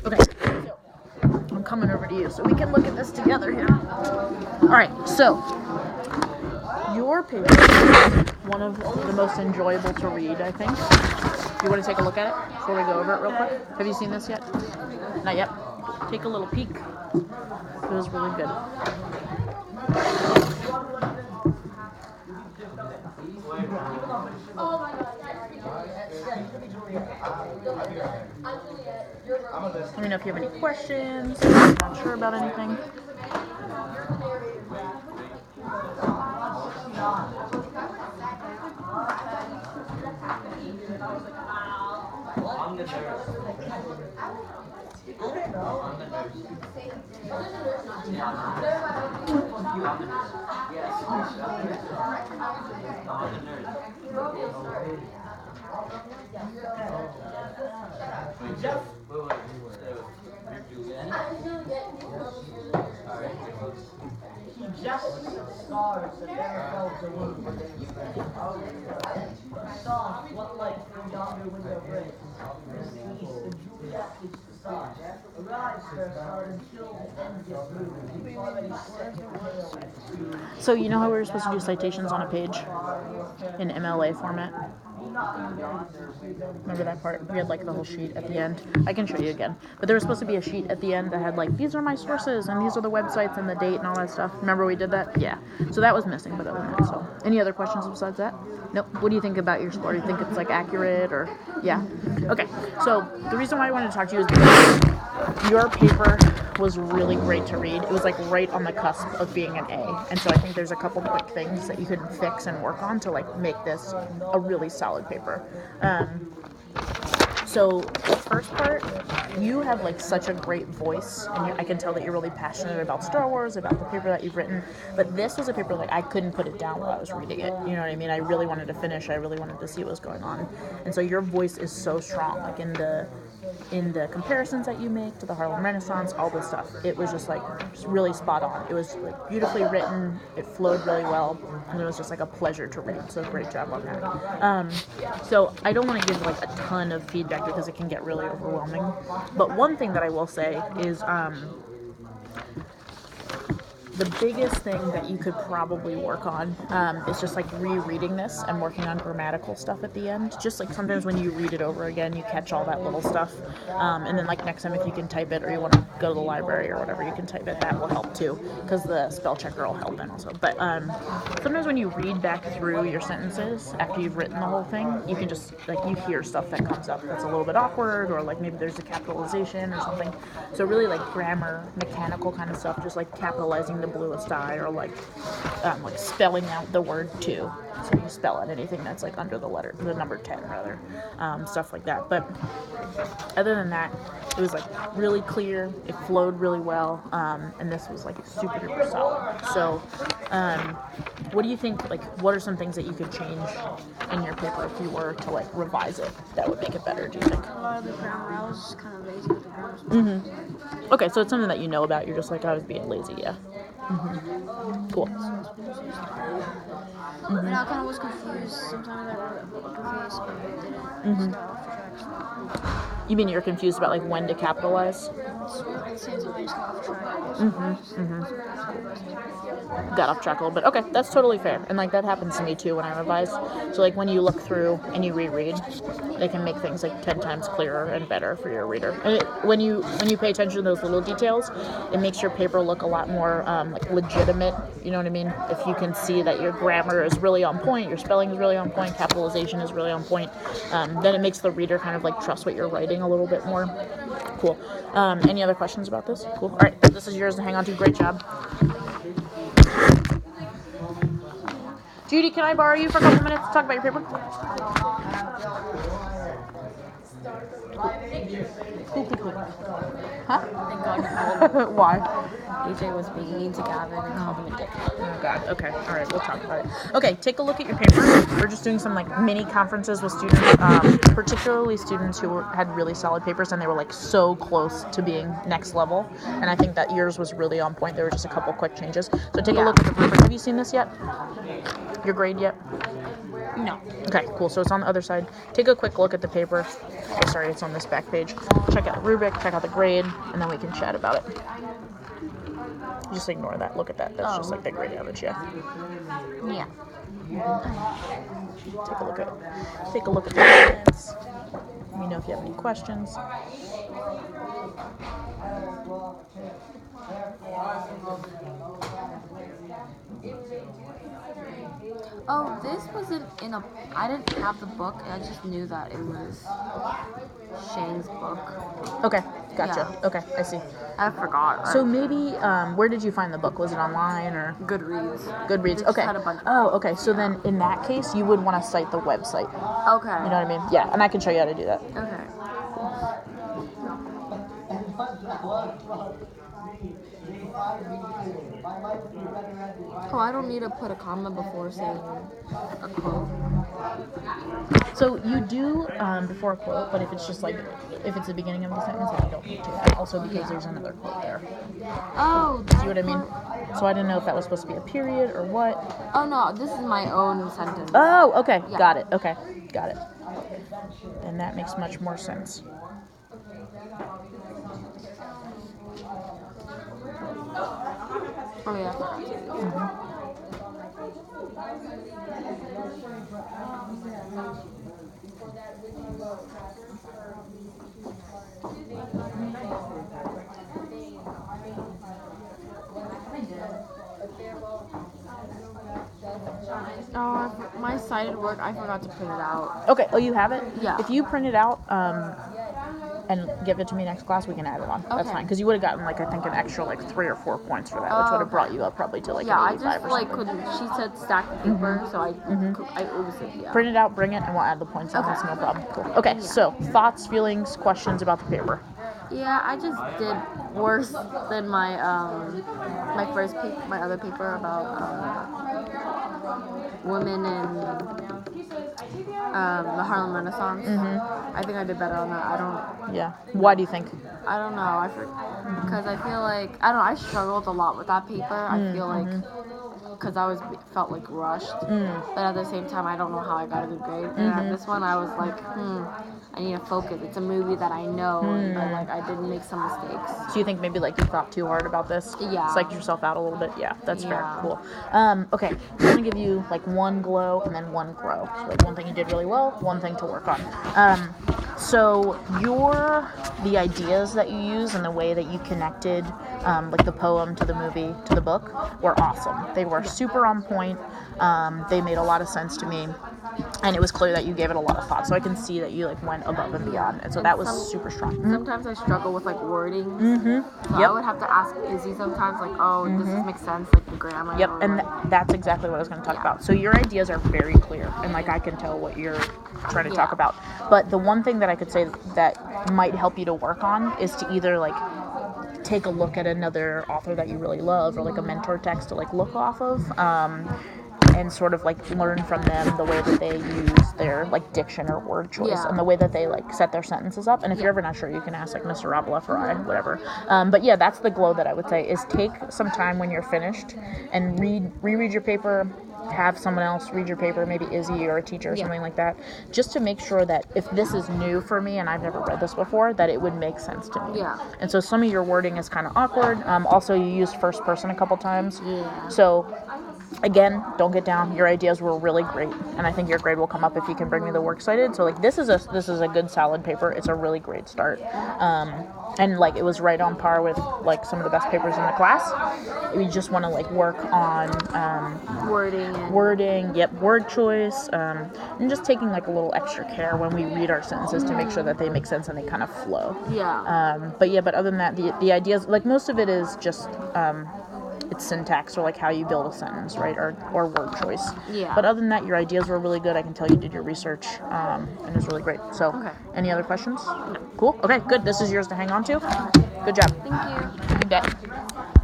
Okay, so I'm coming over to you so we can look at this together here. Alright, so your paper is one of the most enjoyable to read, I think. You want to take a look at it before we go over it real quick? Have you seen this yet? Not yet? Take a little peek. It was really good. Let me know if you have any questions. I'm not sure about anything. So you know how we were supposed to do citations on a page in MLA format? Remember that part? We had like the whole sheet at the end. I can show you again. But there was supposed to be a sheet at the end that had like, these are my sources and these are the websites and the date and all that stuff. Remember we did that? Yeah. So that was missing, but other than that, so. Any other questions besides that? Nope. What do you think about your score? Do you think it's like accurate or, yeah? Okay. So the reason why I wanted to talk to you is because your paper was really great to read. It was like right on the cusp of being an A. And so I think there's a couple quick things that you could fix and work on to like make this a really solid paper. So the first part, you have like such a great voice, and I can tell that you're really passionate about Star Wars, about the paper that you've written. But this was a paper like I couldn't put it down while I was reading it. You know what I mean? I really wanted to finish. I really wanted to see what was going on. And so your voice is so strong, like in the comparisons that you make to the Harlem Renaissance, all this stuff. It was just like really spot on. It was like beautifully written. It flowed really well, and it was just like a pleasure to read. So great job on that. So I don't want to give like a ton of feedback because it can get really overwhelming. But one thing that I will say is the biggest thing that you could probably work on is just like rereading this and working on grammatical stuff at the end. Just like sometimes when you read it over again, you catch all that little stuff. And then like next time if you can type it or you want to go to the library or whatever, you can type it. That will help too because the spell checker will help then also. But sometimes when you read back through your sentences after you've written the whole thing, you can just like you hear stuff that comes up that's a little bit awkward or like maybe there's a capitalization or something. So really like grammar, mechanical kind of stuff, just like capitalizing the bluest eye or like spelling out the word to. So you spell out anything that's like under the number 10 rather, stuff like that. But other than that, it was like really clear. It flowed really well, and this was like super duper solid. So, what do you think? Like, what are some things that you could change in your paper if you were to like revise it that would make it better? Do you think? A lot of the grammar, I was kind of lazy with the grammar. Mm-hmm. Okay, so it's something that you know about. You're just like I was being lazy, yeah. Mm-hmm. Cool. And I kind of was confused. Sometimes I wrote uppercase, but I didn't. You mean you're confused about like when to capitalize? Got off track a little bit. Okay, that's totally fair. And like that happens to me too when I revise. So like when you look through and you reread, they can make things like 10 times clearer and better for your reader. And when you pay attention to those little details, it makes your paper look a lot more like legitimate. You know what I mean? If you can see that your grammar is really on point, your spelling is really on point, capitalization is really on point, then it makes the reader kind of like trust what you're writing a little bit more. Cool. Any other questions about this? Cool. All right, this is yours to hang on to. Great job. Judy, can I borrow you for a couple minutes to talk about your paper? Cool. Huh? Thank God you called. Why? AJ was being mean to Gavin and called him a dick. Oh God. Okay. All right. We'll talk about it. Okay. Take a look at your paper. We're just doing some like mini conferences with students, particularly students who had really solid papers and they were like so close to being next level. And I think that yours was really on point. There were just a couple quick changes. So take a look at the paper. Have you seen this yet? Your grade yet? No. Okay, cool. So it's on the other side. Take a quick look at the paper. Oh, sorry, it's on this back page. Check out the rubric, check out the grade, and then we can chat about it. Just ignore that. Look at that. That's just like the grade average, yeah. Yeah. Take a look at the comments. Let me know if you have any questions. Oh, this wasn't in a. I didn't have the book. I just knew that it was Shang's book. Okay, gotcha. Yeah. Okay, I see. I forgot. So maybe, where did you find the book? Was it online or Goodreads. Goodreads? They just Okay. had a bunch of Oh, okay. So then, in that case, you would want to cite the website. Okay. You know what I mean? Yeah, and I can show you how to do that. Okay. Oh, I don't need to put a comma before saying a quote. So you do before a quote, but if it's just like if it's the beginning of the sentence, then you don't need to. And also because there's another quote there. Oh, See what I mean? So I didn't know if that was supposed to be a period or what. Oh no, this is my own sentence. Oh, okay. Yeah. Got it. Okay. Got it. Then that makes much more sense. Oh yeah. Oh, my cited work, I forgot to print it out. Okay. Oh, you have it? Yeah. If you print it out and give it to me next class, we can add it on. That's Okay. fine. Because you would have gotten, like, I think an extra, like, 3 or 4 points for that, which would have brought you up probably to, like, Yeah, an I 85 just or like something. couldn't. She said stack the paper, so I oozed it. Yeah. Print it out, bring it, and we'll add the points on. Okay. That's no problem. Cool. Okay, so thoughts, feelings, questions about the paper? Yeah, I just did worse than my my first paper, my other paper about women in the Harlem Renaissance. I think I did better on that. Yeah. Why do you think? I don't know. Because I feel like I don't know. I struggled a lot with that paper. I feel like because I felt like rushed, but at the same time I don't know how I got a good grade. And at this one I was like, I need to focus. It's a movie that I know, but like I didn't make some mistakes. So you think maybe like you thought too hard about this? Yeah. Psyched yourself out a little bit? Yeah, that's fair. Yeah. Cool. Okay, I'm gonna give you like one glow and then one grow. So like one thing you did really well, one thing to work on. So the ideas that you use and the way that you connected like the poem to the movie to the book were awesome. They were super on point. They made a lot of sense to me. And it was clear that you gave it a lot of thought. So I can see that you like went above and beyond. And so that was super strong. Sometimes I struggle with like wording. So I Yep. would have to ask Izzy sometimes, like, oh, does this make sense, like the grammar? Yep, or, and like- that's exactly what I was going to talk Yeah. about. So your ideas are very clear, and like I can tell what you're trying to talk Yeah. about. But the one thing that I could say that might help you to work on is to either like take a look at another author that you really love, or like a mentor text to like look off of. And sort of like learn from them the way that they use their like diction or word choice Yeah. and the way that they like set their sentences up. And if you're ever not sure, you can ask like Mr. Robleff or I, whatever. But yeah, that's the glow that I would say is take some time when you're finished and reread your paper. Have someone else read your paper, maybe Izzy or a teacher or something like that, just to make sure that if this is new for me and I've never read this before, that it would make sense to me. Yeah. And so some of your wording is kind of awkward. Also, you used first person a couple times. Yeah. So again, don't get down. Your ideas were really great, and I think your grade will come up if you can bring me the works cited. So like this is a good solid paper. It's a really great start. And like it was right on par with like some of the best papers in the class. We just want to like work on wording. Yep, word choice, and just taking like a little extra care when we read our sentences to make sure that they make sense and they kind of flow. Yeah. But other than that, the ideas, like most of it is just it's syntax or like how you build a sentence, right, or word choice. Yeah. But other than that, your ideas were really good. I can tell you did your research, and it was really great. So, Okay. Any other questions? No. Cool. Okay, good. This is yours to hang on to. Good job. Thank you. You bet.